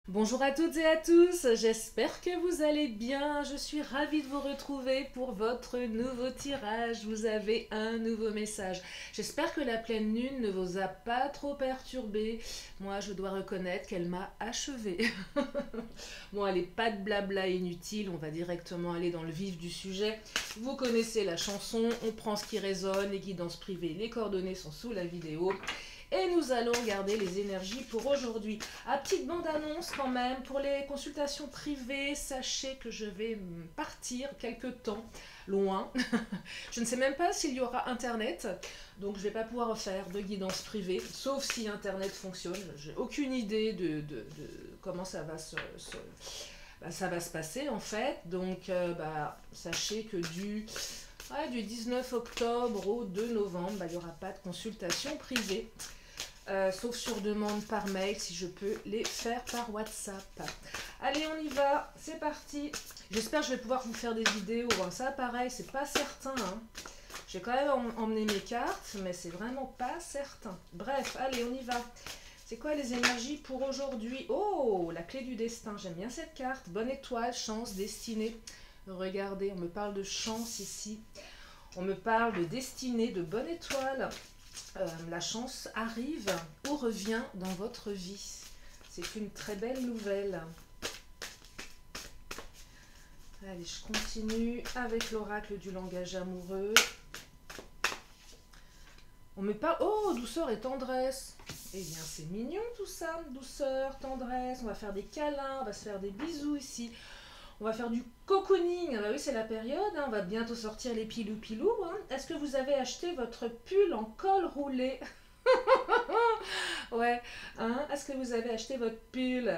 Bonjour à toutes et à tous, j'espère que vous allez bien. Je suis ravie de vous retrouver pour votre nouveau tirage. Vous avez un nouveau message. J'espère que la pleine lune ne vous a pas trop perturbé. Moi, je dois reconnaître qu'elle m'a achevé. Bon, allez, pas de blabla inutile, on va directement aller dans le vif du sujet. Vous connaissez la chanson, on prend ce qui résonne, les guidances privées, les coordonnées sont sous la vidéo. Et nous allons garder les énergies pour aujourd'hui. À petite bande-annonce quand même, pour les consultations privées, sachez que je vais partir quelque temps loin. Je ne sais même pas s'il y aura Internet, donc je ne vais pas pouvoir faire de guidance privée, sauf si Internet fonctionne. J'ai aucune idée de comment ça va ça va se passer en fait. Donc sachez que du 19 octobre au 2 novembre, il n'y aura pas de consultation privée. Sauf sur demande par mail, si je peux les faire par WhatsApp. Allez, on y va, c'est parti. J'espère que je vais pouvoir vous faire des vidéos. Ça, pareil, c'est pas certain. J'ai quand même emmené mes cartes, mais c'est vraiment pas certain. Bref, allez, on y va. C'est quoi les énergies pour aujourd'hui? Oh, la clé du destin, j'aime bien cette carte. Bonne étoile, chance, destinée. Regardez, on me parle de chance ici. On me parle de destinée, de bonne étoile. La chance arrive ou revient dans votre vie. C'est une très belle nouvelle. Allez, je continue avec l'oracle du langage amoureux. On me parle... Oh, douceur et tendresse. Eh bien, c'est mignon tout ça. Douceur, tendresse. On va faire des câlins, on va se faire des bisous ici. On va faire du cocooning. Ah bah oui, c'est la période. On va bientôt sortir les pilou-pilou. Est-ce que vous avez acheté votre pull en col roulé? Ouais. Est-ce que vous avez acheté votre pull?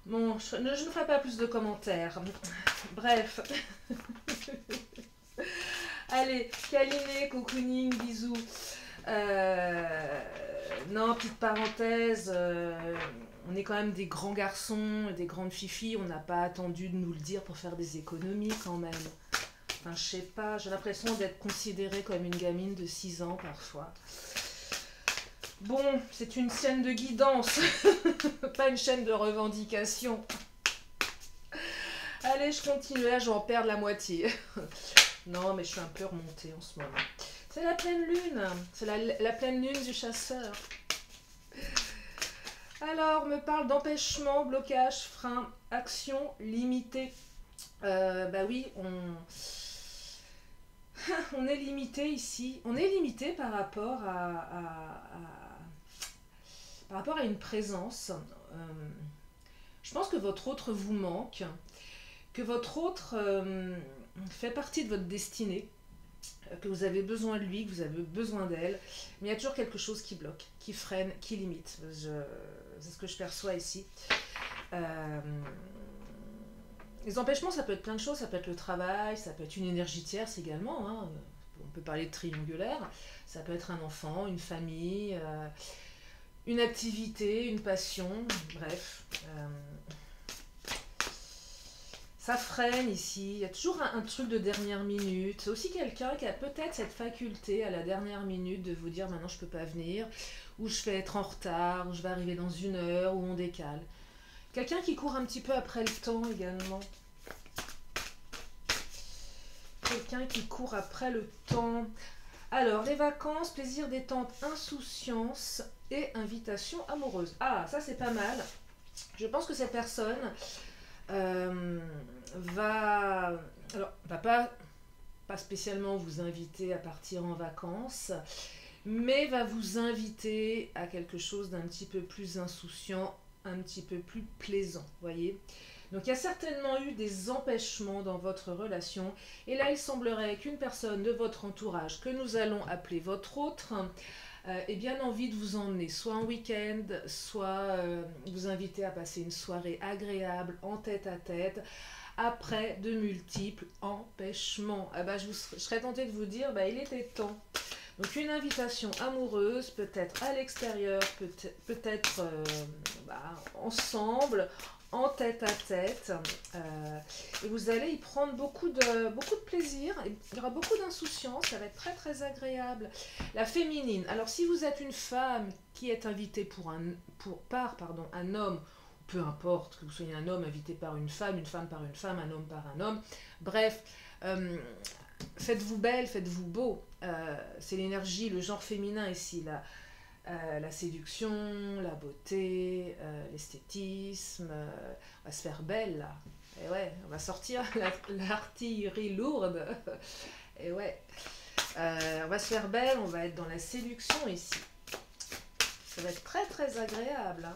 Bon, je ne ferai pas plus de commentaires. Bref. Allez, câliner, cocooning, bisous. Non, petite parenthèse. On est quand même des grands garçons, des grandes fifis. On n'a pas attendu de nous le dire pour faire des économies quand même. Enfin, je sais pas, j'ai l'impression d'être considérée comme une gamine de 6 ans parfois. Bon, c'est une chaîne de guidance, pas une chaîne de revendication. Allez, je continue, là je vais en perdre la moitié. Non, mais je suis un peu remontée en ce moment. C'est la pleine lune, c'est la pleine lune du chasseur. Alors, on me parle d'empêchement, blocage, frein, action limitée. Bah oui, on est limité ici. On est limité par rapport par rapport à une présence. Je pense que votre autre vous manque, que votre autre fait partie de votre destinée, que vous avez besoin de lui, que vous avez besoin d'elle, mais il y a toujours quelque chose qui bloque, qui freine, qui limite. C'est ce que je perçois ici. Les empêchements, ça peut être plein de choses, ça peut être le travail, ça peut être une énergie tierce également. On peut parler de triangulaire, ça peut être un enfant, une famille, une activité, une passion, bref. Ça freine ici, il y a toujours un truc de dernière minute. C'est aussi quelqu'un qui a peut-être cette faculté à la dernière minute de vous dire maintenant je peux pas venir, ou je vais être en retard, ou je vais arriver dans 1 heure, ou on décale. Quelqu'un qui court un petit peu après le temps également. Quelqu'un qui court après le temps. Alors, les vacances, plaisir détente, insouciance et invitation amoureuse. Ah, ça c'est pas mal. Je pense que cette personne va pas spécialement vous inviter à partir en vacances, mais va vous inviter à quelque chose d'un petit peu plus insouciant, un petit peu plus plaisant, voyez. Donc il y a certainement eu des empêchements dans votre relation, et là il semblerait qu'une personne de votre entourage, que nous allons appeler votre autre, ait bien envie de vous emmener soit en week-end, soit vous inviter à passer une soirée agréable en tête-à-tête, après de multiples empêchements. Je serais tentée de vous dire, il était temps. Donc une invitation amoureuse, peut-être à l'extérieur, peut-être ensemble, en tête-à-tête. Et vous allez y prendre beaucoup de plaisir. Il y aura beaucoup d'insouciance, ça va être très très agréable. La féminine. Alors si vous êtes une femme qui est invitée par un homme, peu importe, que vous soyez un homme invité par une femme par une femme, un homme par un homme. Bref, faites-vous belle, faites-vous beau. C'est l'énergie, le genre féminin ici, la séduction, la beauté, l'esthétisme. On va se faire belle là. Et ouais, on va sortir l'artillerie lourde. Et ouais, on va se faire belle, on va être dans la séduction ici. Ça va être très très agréable. Hein.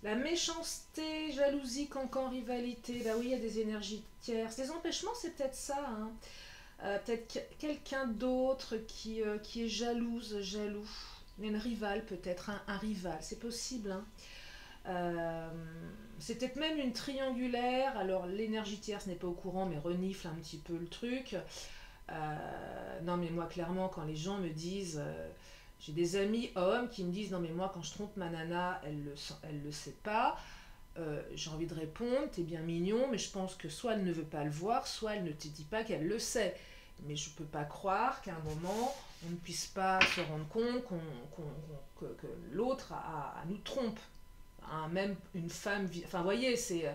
La méchanceté, jalousie, cancan, rivalité. Bah oui, il y a des énergies tierces. Les empêchements, c'est peut-être ça. Hein. Peut-être quelqu'un d'autre qui est jaloux. Une rivale peut-être, un rival, c'est possible. Hein. C'est peut-être même une triangulaire. Alors l'énergie tierce n'est pas au courant, mais renifle un petit peu le truc. Non mais moi clairement quand les gens me disent j'ai des amis hommes qui me disent non mais moi quand je trompe ma nana elle le sait pas, j'ai envie de répondre t'es bien mignon mais je pense que soit elle ne veut pas le voir soit elle ne te dit pas qu'elle le sait, mais je peux pas croire qu'à un moment on ne puisse pas se rendre compte que l'autre nous trompe, hein, même une femme enfin vous voyez c'est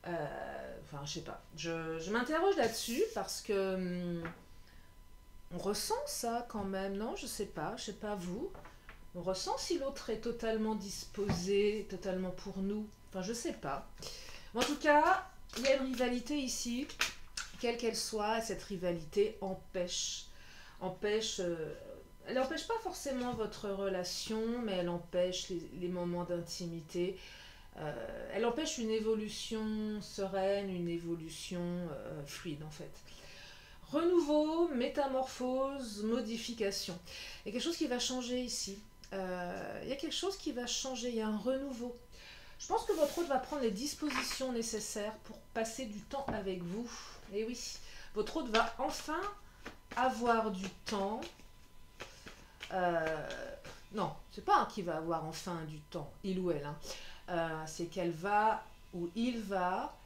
enfin je sais pas, je m'interroge là-dessus parce que on ressent ça quand même, non? Je sais pas vous. On ressent si l'autre est totalement disposé, totalement pour nous. Enfin, je sais pas. En tout cas, il y a une rivalité ici, quelle qu'elle soit, et cette rivalité elle n'empêche pas forcément votre relation, mais elle empêche les moments d'intimité. Elle empêche une évolution sereine, une évolution fluide en fait. Renouveau, métamorphose, modification. Il y a quelque chose qui va changer ici. Il y a quelque chose qui va changer, il y a un renouveau. Je pense que votre hôte va prendre les dispositions nécessaires pour passer du temps avec vous. Et oui, votre hôte va enfin avoir du temps. Non, c'est pas qu'il va avoir enfin du temps, il ou elle. Hein. C'est qu'elle va, ou il va,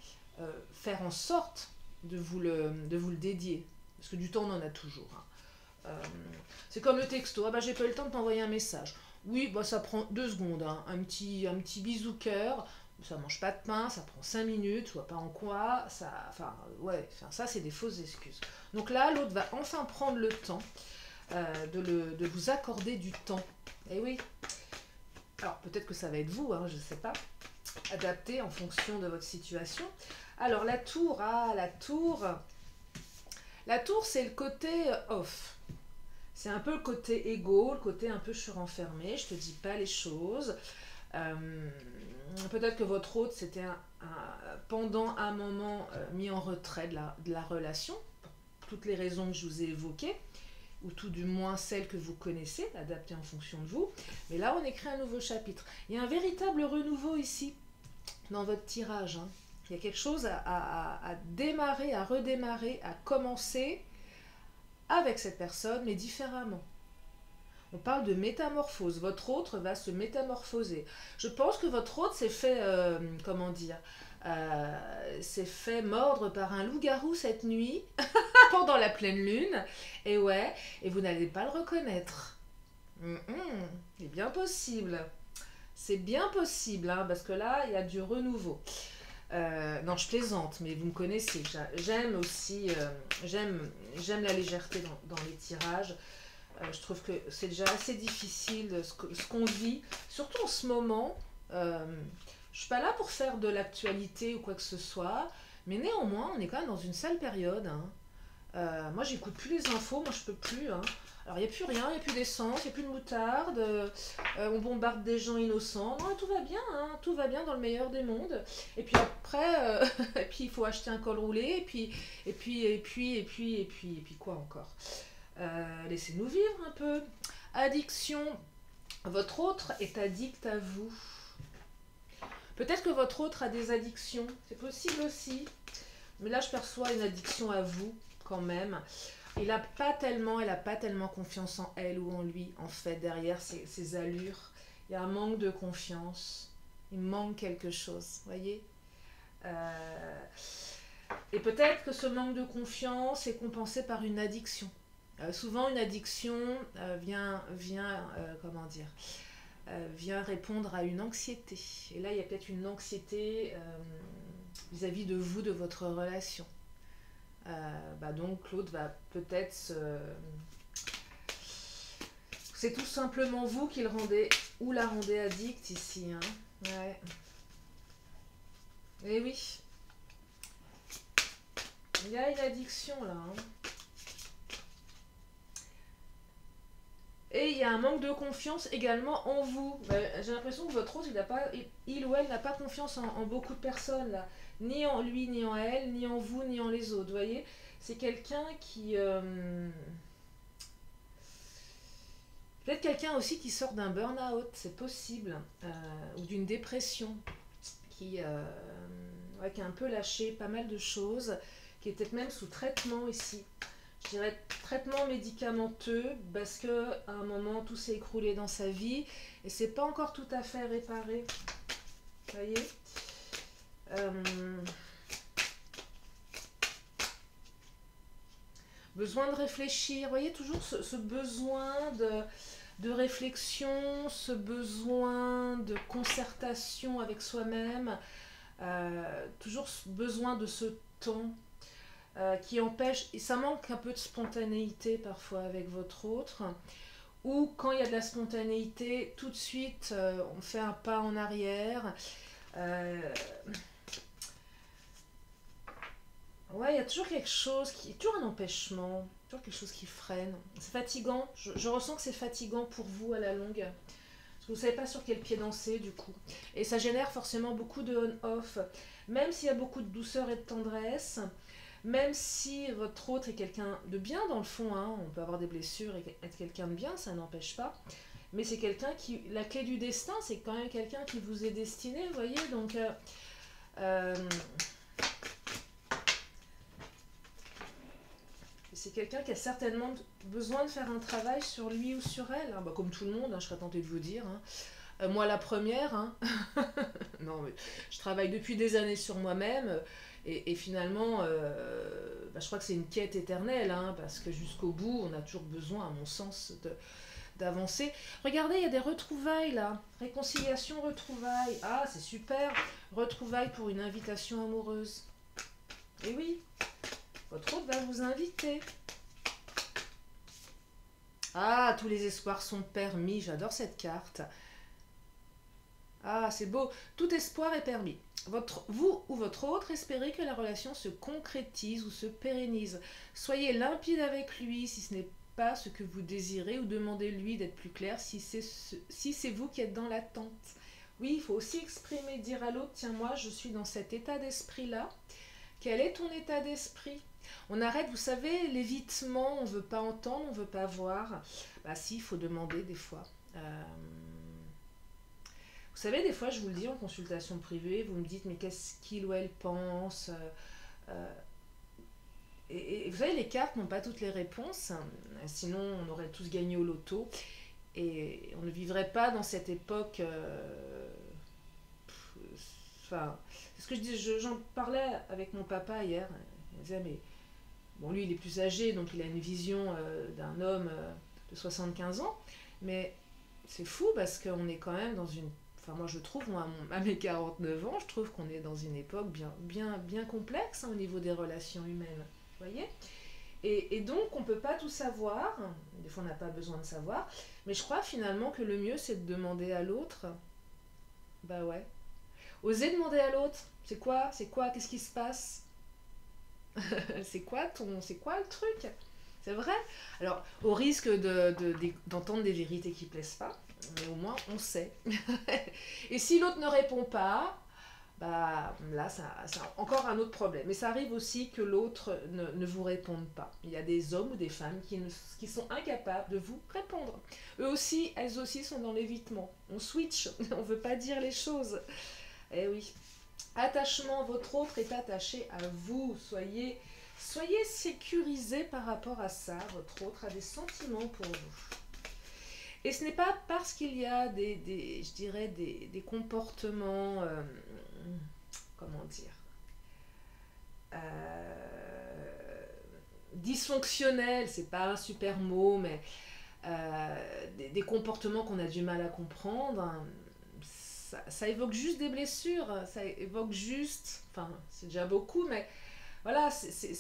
faire en sorte de vous le dédier. Parce que du temps, on en a toujours. Hein. C'est comme le texto. Ah bah, j'ai pas eu le temps de t'envoyer un message. Oui, bah, ça prend 2 secondes. Hein. Un petit bisou cœur. Ça mange pas de pain, ça prend 5 minutes, je vois pas en quoi. Enfin, ça, c'est des fausses excuses. Donc là, l'autre va enfin prendre le temps de vous accorder du temps. Et oui. Alors, peut-être que ça va être vous, hein, je sais pas. Adapté en fonction de votre situation. Alors, la tour, La tour, c'est le côté off. C'est un peu le côté égo, le côté un peu je suis renfermée, je te dis pas les choses. Peut-être que votre hôte, c'était pendant un moment mis en retrait de la relation, pour toutes les raisons que je vous ai évoquées, ou tout du moins celles que vous connaissez, adaptées en fonction de vous. Mais là, on écrit un nouveau chapitre. Il y a un véritable renouveau ici, dans votre tirage. Hein. Il y a quelque chose à démarrer, à redémarrer, à commencer avec cette personne, mais différemment. On parle de métamorphose. Votre autre va se métamorphoser. Je pense que votre autre s'est fait, s'est fait mordre par un loup-garou cette nuit, pendant la pleine lune. Et ouais, et vous n'allez pas le reconnaître. C'est bien possible. C'est bien possible, hein, parce que là, il y a du renouveau. Non, je plaisante, mais vous me connaissez. J'aime aussi, j'aime la légèreté dans les tirages. Je trouve que c'est déjà assez difficile ce qu'on vit, surtout en ce moment. Je suis pas là pour faire de l'actualité ou quoi que ce soit, mais néanmoins, on est quand même dans une sale période. Hein. Moi, j'écoute plus les infos, moi je peux plus. Hein. Alors, il n'y a plus rien, il n'y a plus d'essence, il n'y a plus de moutarde, on bombarde des gens innocents. Non, tout va bien, hein, tout va bien dans le meilleur des mondes. Et puis après, et puis il faut acheter un col roulé, et puis quoi encore? Laissez-nous vivre un peu. Addiction, votre autre est addict à vous. Peut-être que votre autre a des addictions, c'est possible aussi. Mais là, je perçois une addiction à vous, quand même. Elle n'a pas tellement confiance en elle ou en lui, en fait, derrière ses allures. Il y a un manque de confiance. Il manque quelque chose, voyez. Et peut-être que ce manque de confiance est compensé par une addiction. Souvent, une addiction vient comment dire, vient répondre à une anxiété. Et là, il y a peut-être une anxiété vis-à-vis de vous, de votre relation. Donc l'autre va peut-être c'est tout simplement vous qui le rendez ou la rendez addict ici. Hein. Ouais. Et oui. Il y a une addiction là. Hein. Et il y a un manque de confiance également en vous. J'ai l'impression que votre autre, il ou elle n'a pas confiance en beaucoup de personnes là. Ni en lui, ni en elle, ni en vous, ni en les autres. Vous voyez, c'est quelqu'un qui... peut-être quelqu'un aussi qui sort d'un burn-out, c'est possible. Ou d'une dépression. Qui a un peu lâché pas mal de choses. Qui est peut-être même sous traitement ici. Je dirais traitement médicamenteux parce que à un moment tout s'est écroulé dans sa vie et c'est pas encore tout à fait réparé. Vous voyez, besoin de réfléchir. Vous voyez toujours ce besoin de réflexion, ce besoin de concertation avec soi-même, toujours ce besoin de ce temps. Qui empêche, et ça manque un peu de spontanéité parfois avec votre autre, ou quand il y a de la spontanéité, tout de suite on fait un pas en arrière. Ouais, il y a toujours quelque chose, toujours un empêchement, toujours quelque chose qui freine. C'est fatigant, je ressens que c'est fatigant pour vous à la longue. Parce que vous ne savez pas sur quel pied danser du coup. Et ça génère forcément beaucoup de on-off. Même s'il y a beaucoup de douceur et de tendresse, même si votre autre est quelqu'un de bien dans le fond, hein, on peut avoir des blessures et être quelqu'un de bien, ça n'empêche pas. Mais c'est quelqu'un qui... La clé du destin, c'est quand même quelqu'un qui vous est destiné, vous voyez. Donc, c'est quelqu'un qui a certainement besoin de faire un travail sur lui ou sur elle. Hein. Comme tout le monde, hein, je serais tentée de vous dire. Hein. Moi, la première. Hein. Non, mais je travaille depuis des années sur moi-même. Et finalement, je crois que c'est une quête éternelle, hein, parce que jusqu'au bout, on a toujours besoin, à mon sens, d'avancer. Regardez, il y a des retrouvailles là. Réconciliation, retrouvailles. Ah, c'est super. Retrouvailles pour une invitation amoureuse. Et oui, votre autre va vous inviter. Ah, tous les espoirs sont permis. J'adore cette carte. Ah, c'est beau. Tout espoir est permis. Vous ou votre autre espérez que la relation se concrétise ou se pérennise. Soyez limpide avec lui si ce n'est pas ce que vous désirez ou demandez-lui d'être plus clair si c'est vous qui êtes dans l'attente. Oui, il faut aussi exprimer, dire à l'autre, tiens, moi, je suis dans cet état d'esprit-là. Quel est ton état d'esprit? On arrête, vous savez, l'évitement, on ne veut pas entendre, on ne veut pas voir. Bah si, il faut demander des fois. Vous savez, des fois, je vous le dis en consultation privée, vous me dites, mais qu'est-ce qu'il ou elle pense et vous savez, les cartes n'ont pas toutes les réponses, sinon on aurait tous gagné au loto, et on ne vivrait pas dans cette époque... Enfin, c'est ce que je dis, j'en parlais avec mon papa hier, il me disait, mais... Bon, lui, il est plus âgé, donc il a une vision d'un homme de 75 ans, mais c'est fou parce qu'on est quand même dans une... Enfin, moi, je trouve, à mes 49 ans, je trouve qu'on est dans une époque bien complexe hein, au niveau des relations humaines. Vous voyez et donc, on ne peut pas tout savoir. Des fois, on n'a pas besoin de savoir. Mais je crois finalement que le mieux, c'est de demander à l'autre. Bah ouais. Osez demander à l'autre. C'est quoi? Qu'est-ce qui se passe? C'est quoi le truc? C'est vrai. Alors, au risque d'entendre des vérités qui plaisent pas, mais au moins on sait. Et si l'autre ne répond pas, bah là, c'est encore un autre problème. Mais ça arrive aussi que l'autre ne vous réponde pas. Il y a des hommes ou des femmes qui sont incapables de vous répondre. Elles aussi sont dans l'évitement. On switch, on ne veut pas dire les choses. Eh oui. Attachement, votre autre est attaché à vous. Soyez sécurisé par rapport à ça. Votre autre a des sentiments pour vous. Et ce n'est pas parce qu'il y a je dirais des comportements, comment dire, dysfonctionnels, c'est pas un super mot, mais des comportements qu'on a du mal à comprendre, hein. Ça évoque juste des blessures, ça évoque juste, enfin c'est déjà beaucoup, mais voilà, c'est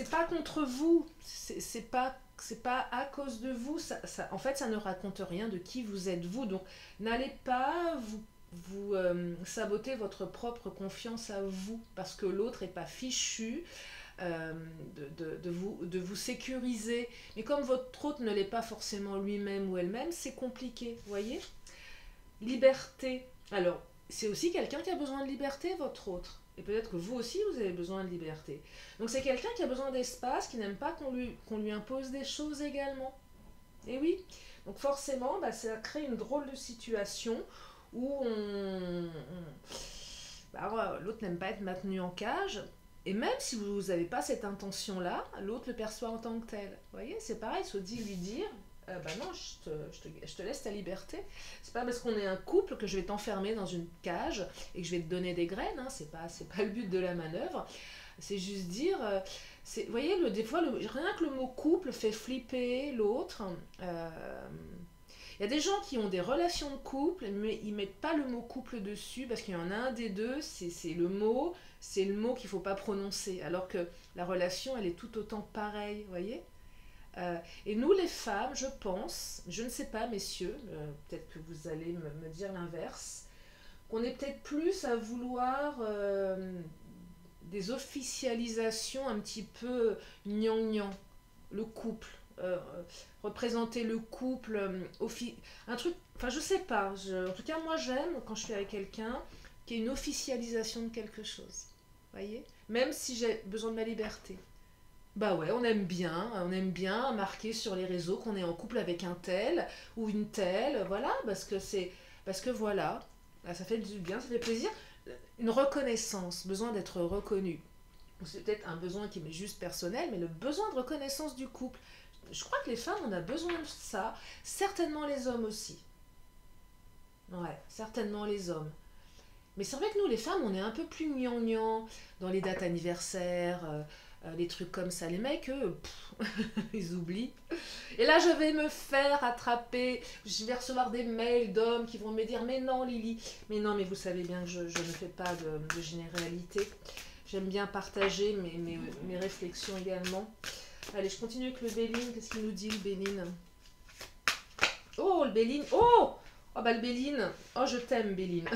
pas contre vous, c'est pas à cause de vous, en fait ça ne raconte rien de qui vous êtes vous, donc n'allez pas vous saboter votre propre confiance à vous, parce que l'autre n'est pas fichu de vous sécuriser. Mais comme votre hôte ne l'est pas forcément lui-même ou elle-même, c'est compliqué, vous voyez. Liberté. Alors, c'est aussi quelqu'un qui a besoin de liberté, votre autre. Et peut-être que vous aussi, vous avez besoin de liberté. Donc c'est quelqu'un qui a besoin d'espace, qui n'aime pas qu'on lui impose des choses également. Et oui. Donc forcément, bah, ça crée une drôle de situation où bah, l'autre n'aime pas être maintenu en cage. Et même si vous n'avez pas cette intention-là, l'autre le perçoit en tant que tel. Vous voyez, c'est pareil, il faut lui dire, bah non, je te laisse ta liberté. C'est pas parce qu'on est un couple que je vais t'enfermer dans une cage et que je vais te donner des graines, hein. C'est pas le but de la manœuvre. C'est juste dire, vous voyez, des fois, rien que le mot couple fait flipper l'autre. Il y a des gens qui ont des relations de couple, mais ils mettent pas le mot couple dessus parce qu'il y en a un des deux, c'est le mot qu'il faut pas prononcer. Alors que la relation, elle est tout autant pareille, vous voyez. Et nous, les femmes, je pense, je ne sais pas, messieurs, peut-être que vous allez me dire l'inverse, qu'on est peut-être plus à vouloir des officialisations un petit peu gnangnan, le couple. Représenter le couple, un truc, enfin je sais pas, en tout cas moi j'aime quand je suis avec quelqu'un qui ait une officialisation de quelque chose, voyez, même si j'ai besoin de ma liberté. Bah ouais, on aime bien marquer sur les réseaux qu'on est en couple avec un tel ou une telle, voilà, parce que voilà, ça fait du bien, ça fait plaisir, une reconnaissance, besoin d'être reconnu. C'est peut-être un besoin qui m'est juste personnel, mais le besoin de reconnaissance du couple. Je crois que les femmes, on a besoin de ça. Certainement les hommes aussi. Ouais, certainement les hommes. Mais c'est vrai que nous, les femmes, on est un peu plus gnangnan dans les dates anniversaires, les trucs comme ça. Les mecs, eux, ils oublient. Et là, je vais me faire attraper. Je vais recevoir des mails d'hommes qui vont me dire mais non, Lily. Mais non, mais vous savez bien que je ne fais pas de généralité. J'aime bien partager mes réflexions également. Allez, je continue avec le Béline. Qu'est-ce qu'il nous dit, le Béline? Oh, le Béline. Oh! Oh, bah, le Béline. Oh, je t'aime, Béline.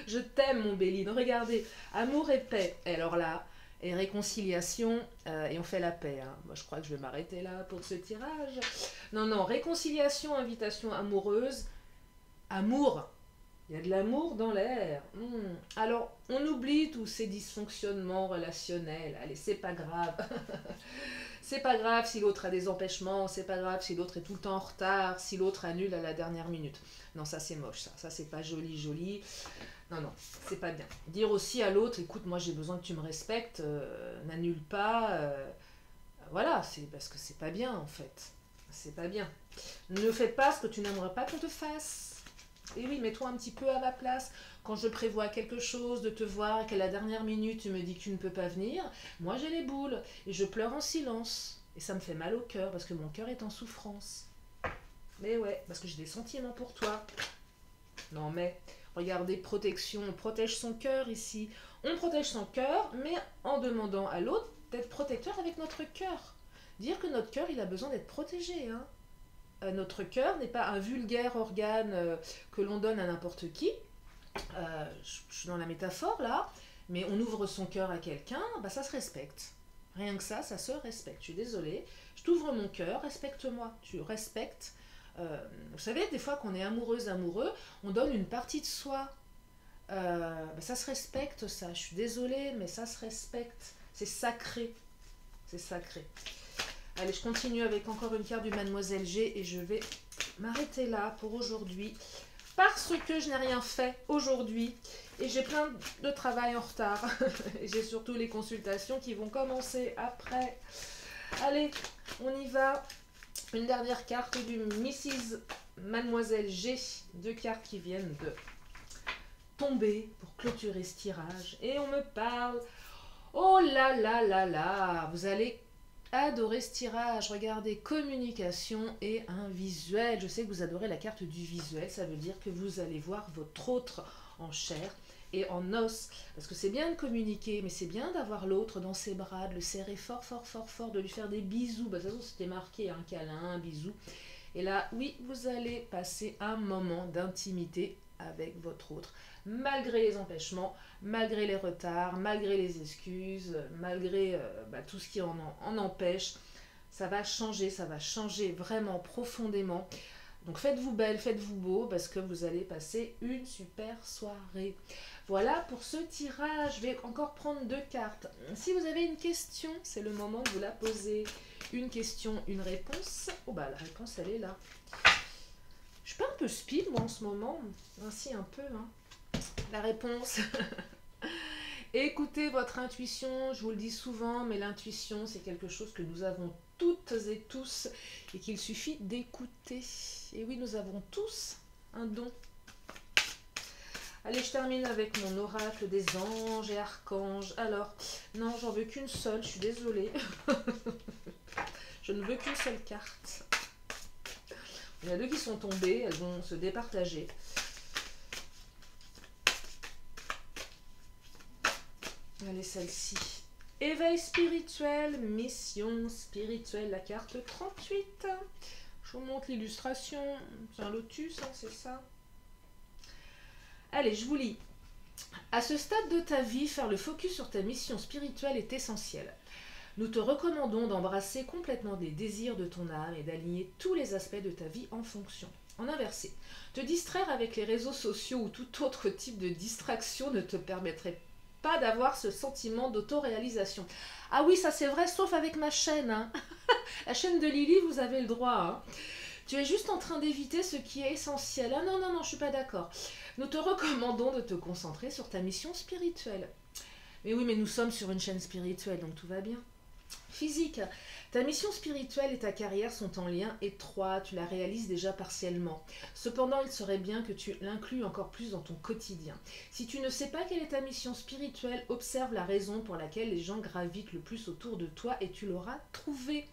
Je t'aime, mon Béline. Regardez. Amour et paix. Et alors là, et réconciliation. Et on fait la paix. Hein. Moi, je crois que je vais m'arrêter là pour ce tirage. Non, non. Réconciliation, invitation amoureuse. Amour. Il y a de l'amour dans l'air. Alors, on oublie tous ces dysfonctionnements relationnels. Allez, c'est pas grave. C'est pas grave si l'autre a des empêchements. C'est pas grave si l'autre est tout le temps en retard. Si l'autre annule à la dernière minute. Non, ça c'est moche, ça. Ça c'est pas joli, joli. Non, non, c'est pas bien. Dire aussi à l'autre, écoute, moi j'ai besoin que tu me respectes. N'annule pas. Voilà, c'est parce que c'est pas bien en fait. C'est pas bien. Ne fais pas ce que tu n'aimerais pas qu'on te fasse. Et oui, mets-toi un petit peu à ma place. Quand je prévois quelque chose, de te voir, qu'à la dernière minute, tu me dis que tu ne peux pas venir, moi j'ai les boules. Et je pleure en silence. Et ça me fait mal au cœur, parce que mon cœur est en souffrance. Mais ouais, parce que j'ai des sentiments pour toi. Non mais, regardez, protection, on protège son cœur ici. On protège son cœur, mais en demandant à l'autre d'être protecteur avec notre cœur. Dire que notre cœur, il a besoin d'être protégé, hein. Notre cœur n'est pas un vulgaire organe que l'on donne à n'importe qui. Je suis dans la métaphore là, mais on ouvre son cœur à quelqu'un, bah ça se respecte. Rien que ça se respecte. Je suis désolée, je t'ouvre mon cœur, respecte-moi. Tu respectes. Vous savez, des fois qu'on est amoureuse, amoureux, on donne une partie de soi. Bah ça se respecte, ça. Je suis désolée, mais ça se respecte. C'est sacré. C'est sacré. Allez, je continue avec encore une carte du Mademoiselle G et je vais m'arrêter là pour aujourd'hui parce que je n'ai rien fait aujourd'hui et j'ai plein de travail en retard. Et j'ai surtout les consultations qui vont commencer après. Allez, on y va. Une dernière carte du Mrs. Mademoiselle G. Deux cartes qui viennent de tomber pour clôturer ce tirage. Et on me parle. Oh là là là là, vous allez adoré ce tirage. Regardez, communication et un visuel. Je sais que vous adorez la carte du visuel. Ça veut dire que vous allez voir votre autre en chair et en os. Parce que c'est bien de communiquer, mais c'est bien d'avoir l'autre dans ses bras, de le serrer fort, fort, fort, fort, de lui faire des bisous. Bah, de toute façon, c'était marqué, un câlin, un bisou. Et là, oui, vous allez passer un moment d'intimité avec votre autre, malgré les empêchements, malgré les retards, malgré les excuses, malgré tout ce qui en empêche. Ça va changer vraiment profondément. Donc faites-vous belle, faites-vous beau, parce que vous allez passer une super soirée. Voilà pour ce tirage. Je vais encore prendre 2 cartes. Si vous avez une question, c'est le moment de vous la poser. Une question, une réponse. Oh bah la réponse elle est là. Je suis pas un peu speed moi en ce moment. Ainsi un peu. Hein. La réponse. Écoutez votre intuition, je vous le dis souvent, mais l'intuition c'est quelque chose que nous avons toutes et tous et qu'il suffit d'écouter. Et oui, nous avons tous un don. Allez, je termine avec mon oracle des anges et archanges. Alors, non, j'en veux qu'une seule, je suis désolée. Je ne veux qu'une seule carte. Il y en a 2 qui sont tombées, elles vont se départager. Allez, celle-ci. Éveil spirituel, mission spirituelle, la carte 38. Je vous montre l'illustration. C'est un lotus, hein, c'est ça. Allez, je vous lis. À ce stade de ta vie, faire le focus sur ta mission spirituelle est essentiel. Nous te recommandons d'embrasser complètement les désirs de ton âme et d'aligner tous les aspects de ta vie en fonction. En inversé, te distraire avec les réseaux sociaux ou tout autre type de distraction ne te permettrait pas d'avoir ce sentiment d'autoréalisation. Ah oui, ça c'est vrai, sauf avec ma chaîne. Hein. La chaîne de Lily, vous avez le droit. Hein. Tu es juste en train d'éviter ce qui est essentiel. Ah non, non, non, je suis pas d'accord. Nous te recommandons de te concentrer sur ta mission spirituelle. Mais oui, mais nous sommes sur une chaîne spirituelle, donc tout va bien. Physique. Ta mission spirituelle et ta carrière sont en lien étroit, tu la réalises déjà partiellement. Cependant, il serait bien que tu l'inclues encore plus dans ton quotidien. Si tu ne sais pas quelle est ta mission spirituelle, observe la raison pour laquelle les gens gravitent le plus autour de toi et tu l'auras trouvée.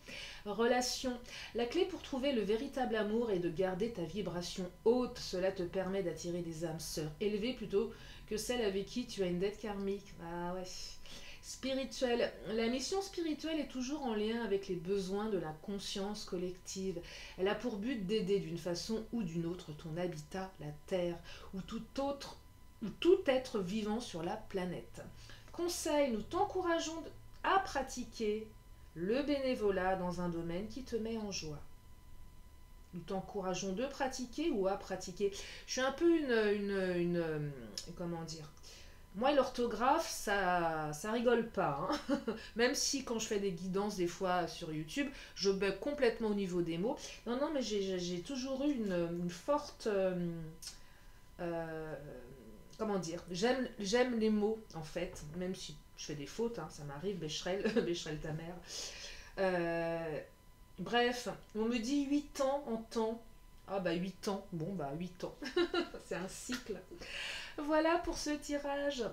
Relation. La clé pour trouver le véritable amour est de garder ta vibration haute. Cela te permet d'attirer des âmes sœurs élevées plutôt que celles avec qui tu as une dette karmique. Ah ouais. Spirituelle. La mission spirituelle est toujours en lien avec les besoins de la conscience collective. Elle a pour but d'aider d'une façon ou d'une autre ton habitat, la Terre, ou tout être vivant sur la planète. Conseil, nous t'encourageons à pratiquer le bénévolat dans un domaine qui te met en joie. Nous t'encourageons de pratiquer ou à pratiquer. Je suis un peu comment dire. Moi, l'orthographe, ça rigole pas. Hein. Même si quand je fais des guidances des fois sur YouTube, je bug complètement au niveau des mots. Non, non, mais j'ai toujours eu une forte... comment dire, j'aime les mots, en fait. Même si je fais des fautes, hein, ça m'arrive, Becherel, Becherel ta mère. Bref, on me dit 8 ans en temps. Ah bah 8 ans, bon bah 8 ans. C'est un cycle. Voilà pour ce tirage.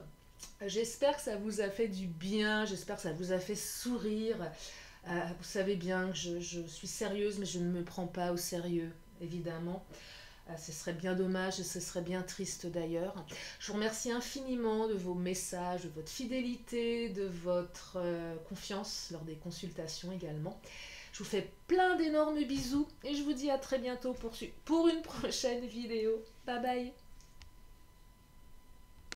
J'espère que ça vous a fait du bien, j'espère que ça vous a fait sourire. Vous savez bien que je suis sérieuse, mais je ne me prends pas au sérieux, évidemment. Ce serait bien dommage et ce serait bien triste d'ailleurs. Je vous remercie infiniment de vos messages, de votre fidélité, de votre confiance lors des consultations également. Je vous fais plein d'énormes bisous et je vous dis à très bientôt pour une prochaine vidéo. Bye bye.